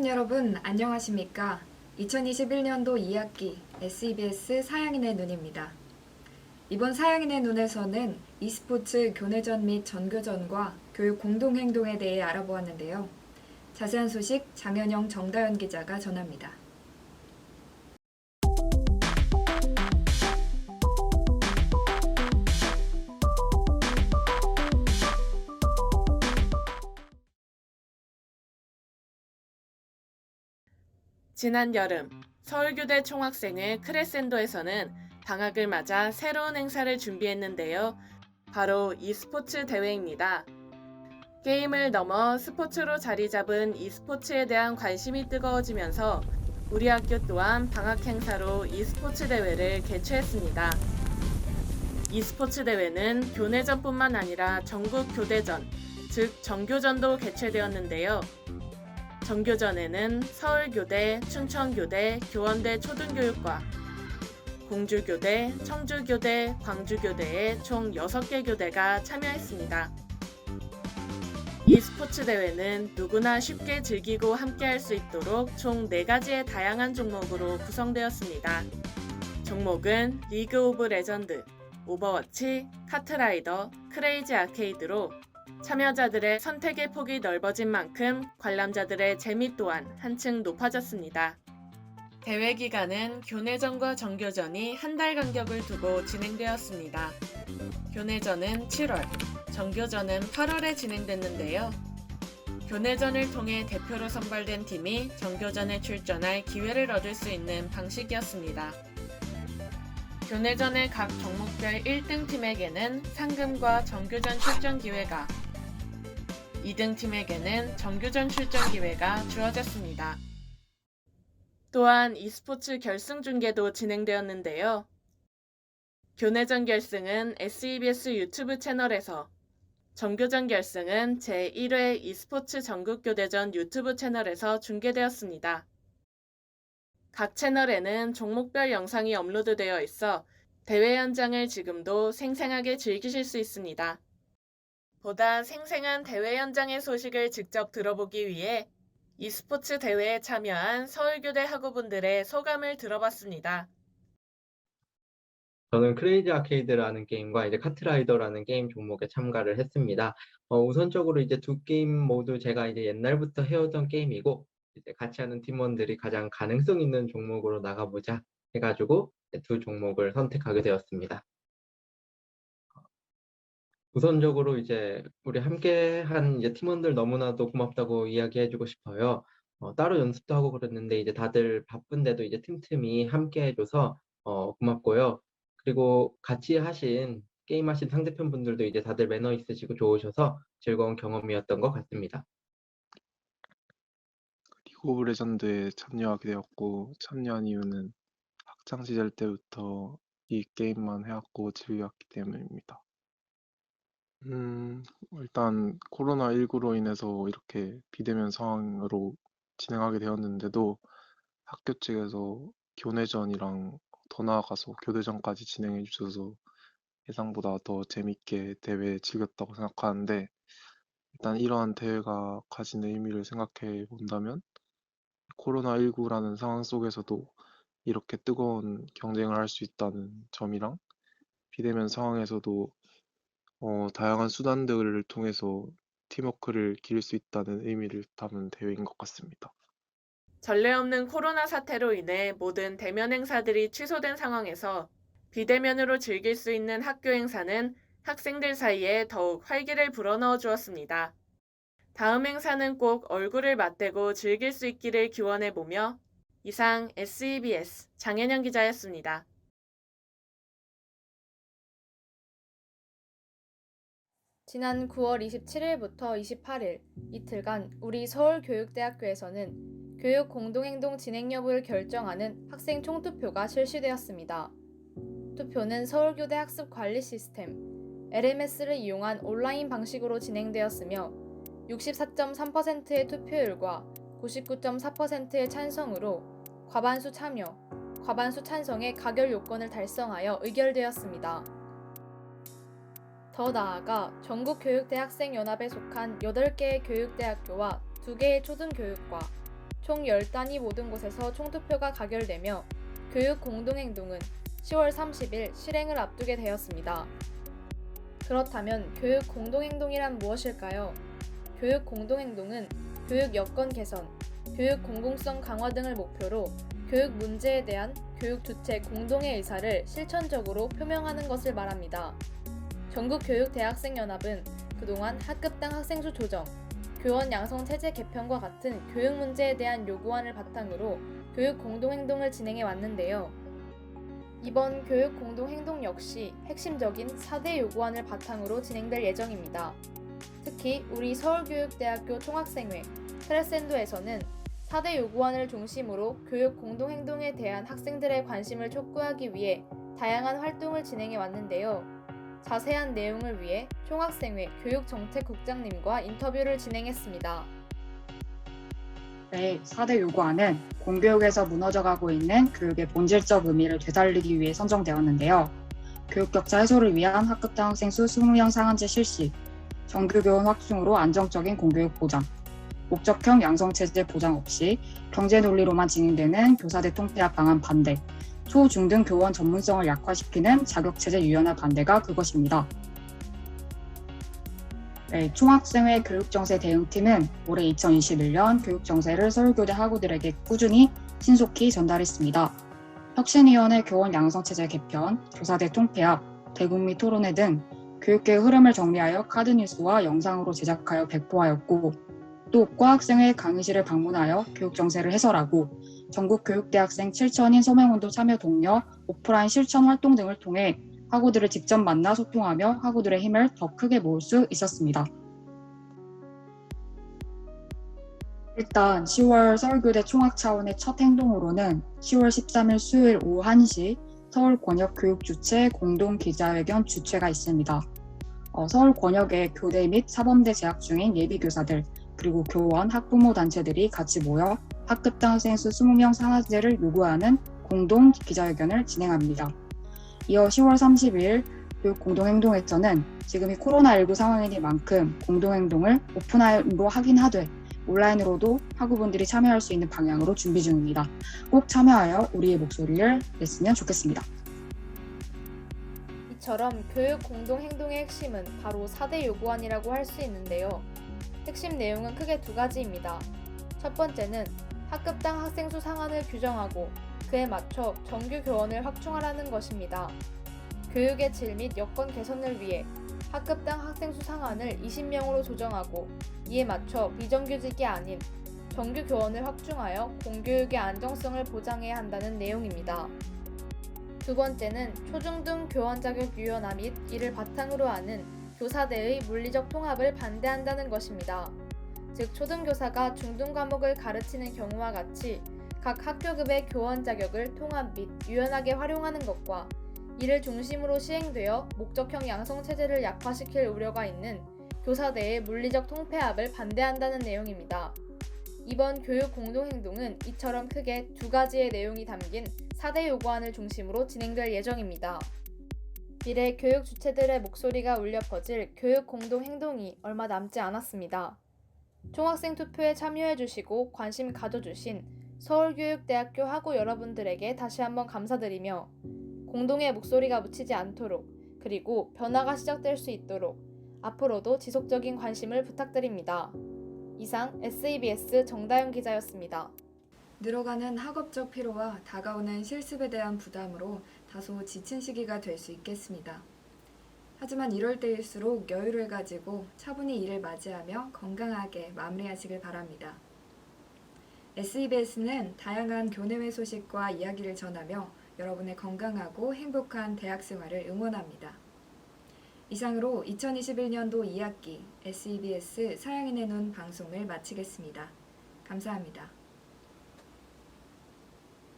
여러분, 안녕하십니까? 2021년도 2학기 SEBS 사양인의 눈입니다. 이번 사양인의 눈에서는 e스포츠 교내전 및 전교전과 교육 공동행동에 대해 알아보았는데요. 자세한 소식 장현영, 정다연 기자가 전합니다. 지난 여름 서울교대 총학생회 크레센도에서는 방학을 맞아 새로운 행사를 준비했는데요. 바로 e스포츠 대회입니다. 게임을 넘어 스포츠로 자리 잡은 e스포츠에 대한 관심이 뜨거워지면서 우리 학교 또한 방학 행사로 e스포츠 대회를 개최했습니다. e스포츠 대회는 교내전뿐만 아니라 전국 교대전, 즉 전교전도 개최되었는데요. 전교전에는 서울교대, 춘천교대, 교원대 초등교육과, 공주교대, 청주교대, 광주교대의 총 6개 교대가 참여했습니다. e스포츠 대회는 누구나 쉽게 즐기고 함께할 수 있도록 총 4가지의 다양한 종목으로 구성되었습니다. 종목은 리그 오브 레전드, 오버워치, 카트라이더, 크레이지 아케이드로 참여자들의 선택의 폭이 넓어진 만큼 관람자들의 재미 또한 한층 높아졌습니다. 대회 기간은 교내전과 전교전이 한 달 간격을 두고 진행되었습니다. 교내전은 7월, 전교전은 8월에 진행됐는데요. 교내전을 통해 대표로 선발된 팀이 전교전에 출전할 기회를 얻을 수 있는 방식이었습니다. 교내전의 각 종목별 1등 팀에게는 상금과 전교전 출전 기회가, 2등 팀에게는 전교전 출전 기회가 주어졌습니다. 또한 e스포츠 결승 중계도 진행되었는데요. 교내전 결승은 SEBS 유튜브 채널에서, 전교전 결승은 제1회 e스포츠 전국교대전 유튜브 채널에서 중계되었습니다. 각 채널에는 종목별 영상이 업로드되어 있어 대회 현장을 지금도 생생하게 즐기실 수 있습니다. 보다 생생한 대회 현장의 소식을 직접 들어보기 위해 e스포츠 대회에 참여한 서울교대 학우분들의 소감을 들어봤습니다. 저는 크레이지 아케이드라는 게임과 이제 카트라이더라는 게임 종목에 참가를 했습니다. 우선적으로 이제 두 게임 모두 제가 이제 옛날부터 해오던 게임이고, 이제 같이 하는 팀원들이 가장 가능성 있는 종목으로 나가보자 해가지고 두 종목을 선택하게 되었습니다. 우선적으로 이제 우리 함께한 이제 팀원들 너무나도 고맙다고 이야기해주고 싶어요. 따로 연습도 하고 그랬는데 이제 다들 바쁜데도 이제 틈틈이 함께해줘서 고맙고요. 그리고 같이 게임하신 상대편 분들도 이제 다들 매너 있으시고 좋으셔서 즐거운 경험이었던 것 같습니다. 리그 오브 레전드에 참여하게 되었고, 참여한 이유는 학창 시절 때부터 이 게임만 해왔고 즐겨왔기 때문입니다. 일단 코로나19로 인해서 이렇게 비대면 상황으로 진행하게 되었는데도 학교 측에서 교내전이랑 더 나아가서 교대전까지 진행해 주셔서 예상보다 더 재밌게 대회 즐겼다고 생각하는데, 일단 이러한 대회가 가진 의미를 생각해 본다면 코로나19라는 상황 속에서도 이렇게 뜨거운 경쟁을 할 수 있다는 점이랑 비대면 상황에서도 다양한 수단들을 통해서 팀워크를 기를 수 있다는 의미를 담은 대회인 것 같습니다. 전례 없는 코로나 사태로 인해 모든 대면 행사들이 취소된 상황에서 비대면으로 즐길 수 있는 학교 행사는 학생들 사이에 더욱 활기를 불어넣어 주었습니다. 다음 행사는 꼭 얼굴을 맞대고 즐길 수 있기를 기원해보며 이상 SEBS 장현영 기자였습니다. 지난 9월 27일부터 28일 이틀간 우리 서울교육대학교에서는 교육 공동행동 진행 여부를 결정하는 학생 총투표가 실시되었습니다. 투표는 서울교대 학습관리 시스템 LMS를 이용한 온라인 방식으로 진행되었으며 64.3%의 투표율과 99.4%의 찬성으로 과반수 참여, 과반수 찬성의 가결 요건을 달성하여 의결되었습니다. 더 나아가 전국교육대학생연합에 속한 8개의 교육대학교와 2개의 초등교육과 총 10단위 모든 곳에서 총투표가 가결되며 교육 공동행동은 10월 30일 실행을 앞두게 되었습니다. 그렇다면 교육 공동행동이란 무엇일까요? 교육 공동행동은 교육 여건 개선, 교육 공공성 강화 등을 목표로 교육 문제에 대한 교육 주체 공동의 의사를 실천적으로 표명하는 것을 말합니다. 전국교육대학생연합은 그동안 학급당 학생수 조정, 교원 양성 체제 개편과 같은 교육 문제에 대한 요구안을 바탕으로 교육 공동행동을 진행해 왔는데요. 이번 교육 공동행동 역시 핵심적인 4대 요구안을 바탕으로 진행될 예정입니다. 특히 우리 서울교육대학교 총학생회 크레센도에서는 4대 요구안을 중심으로 교육 공동행동에 대한 학생들의 관심을 촉구하기 위해 다양한 활동을 진행해 왔는데요. 자세한 내용을 위해 총학생회 교육정책국장님과 인터뷰를 진행했습니다. 네, 4대 요구안은 공교육에서 무너져가고 있는 교육의 본질적 의미를 되살리기 위해 선정되었는데요. 교육 격차 해소를 위한 학급당 학생 수 20명 상한제 실시, 정규 교원 확충으로 안정적인 공교육 보장, 목적형 양성체제 보장 없이 경제 논리로만 진행되는 교사대 통폐합 방안 반대, 초, 중등 교원 전문성을 약화시키는 자격체제 유연화 반대가 그것입니다. 네, 총학생회 교육정세 대응팀은 올해 2021년 교육정세를 서울교대 학우들에게 꾸준히 신속히 전달했습니다. 혁신위원회 교원 양성체제 개편, 교사대 통폐합, 대국민 토론회 등 교육계의 흐름을 정리하여 카드뉴스와 영상으로 제작하여 배포하였고, 또 과학생회 강의실을 방문하여 교육정세를 해설하고 전국교육대학생 7,000인 서명운동 참여 독려, 오프라인 실천 활동 등을 통해 학우들을 직접 만나 소통하며 학우들의 힘을 더 크게 모을 수 있었습니다. 일단 10월 서울교대 총학 차원의 첫 행동으로는 10월 13일 수요일 오후 1시 서울권역교육주체 공동기자회견 주최가 있습니다. 서울 권역의 교대 및 사범대 재학 중인 예비교사들 그리고 교원, 학부모 단체들이 같이 모여 학급당 학생 수 20명 상한제를 요구하는 공동 기자회견을 진행합니다. 이어 10월 30일 교육 공동행동에서는 지금이 코로나19 상황이니만큼 공동행동을 오프라인으로 하긴 하되 온라인으로도 학우분들이 참여할 수 있는 방향으로 준비 중입니다. 꼭 참여하여 우리의 목소리를 냈으면 좋겠습니다. 이처럼 교육 공동행동의 핵심은 바로 4대 요구안이라고 할 수 있는데요. 핵심 내용은 크게 두 가지입니다. 첫 번째는 학급당 학생 수 상한을 규정하고 그에 맞춰 정규 교원을 확충하라는 것입니다. 교육의 질 및 여건 개선을 위해 학급당 학생 수 상한을 20명으로 조정하고 이에 맞춰 비정규직이 아닌 정규 교원을 확충하여 공교육의 안정성을 보장해야 한다는 내용입니다. 두 번째는 초중등 교원 자격 유연화 및 이를 바탕으로 하는 교사대의 물리적 통합을 반대한다는 것입니다. 즉 초등교사가 중등 과목을 가르치는 경우와 같이 각 학교급의 교원 자격을 통합 및 유연하게 활용하는 것과 이를 중심으로 시행되어 목적형 양성체제를 약화시킬 우려가 있는 교사대의 물리적 통폐합을 반대한다는 내용입니다. 이번 교육 공동행동은 이처럼 크게 두 가지의 내용이 담긴 4대 요구안을 중심으로 진행될 예정입니다. 미래 교육 주체들의 목소리가 울려 퍼질 교육 공동행동이 얼마 남지 않았습니다. 총학생 투표에 참여해주시고 관심 가져주신 서울교육대학교 학우 여러분들에게 다시 한번 감사드리며 공동의 목소리가 묻히지 않도록 그리고 변화가 시작될 수 있도록 앞으로도 지속적인 관심을 부탁드립니다. 이상 SEBS 정다영 기자였습니다. 늘어가는 학업적 피로와 다가오는 실습에 대한 부담으로 다소 지친 시기가 될 수 있겠습니다. 하지만 이럴 때일수록 여유를 가지고 차분히 이를 맞이하며 건강하게 마무리하시길 바랍니다. SEBS는 다양한 교내외 소식과 이야기를 전하며 여러분의 건강하고 행복한 대학 생활을 응원합니다. 이상으로 2021년도 2학기 SEBS 사양인의 눈 방송을 마치겠습니다. 감사합니다.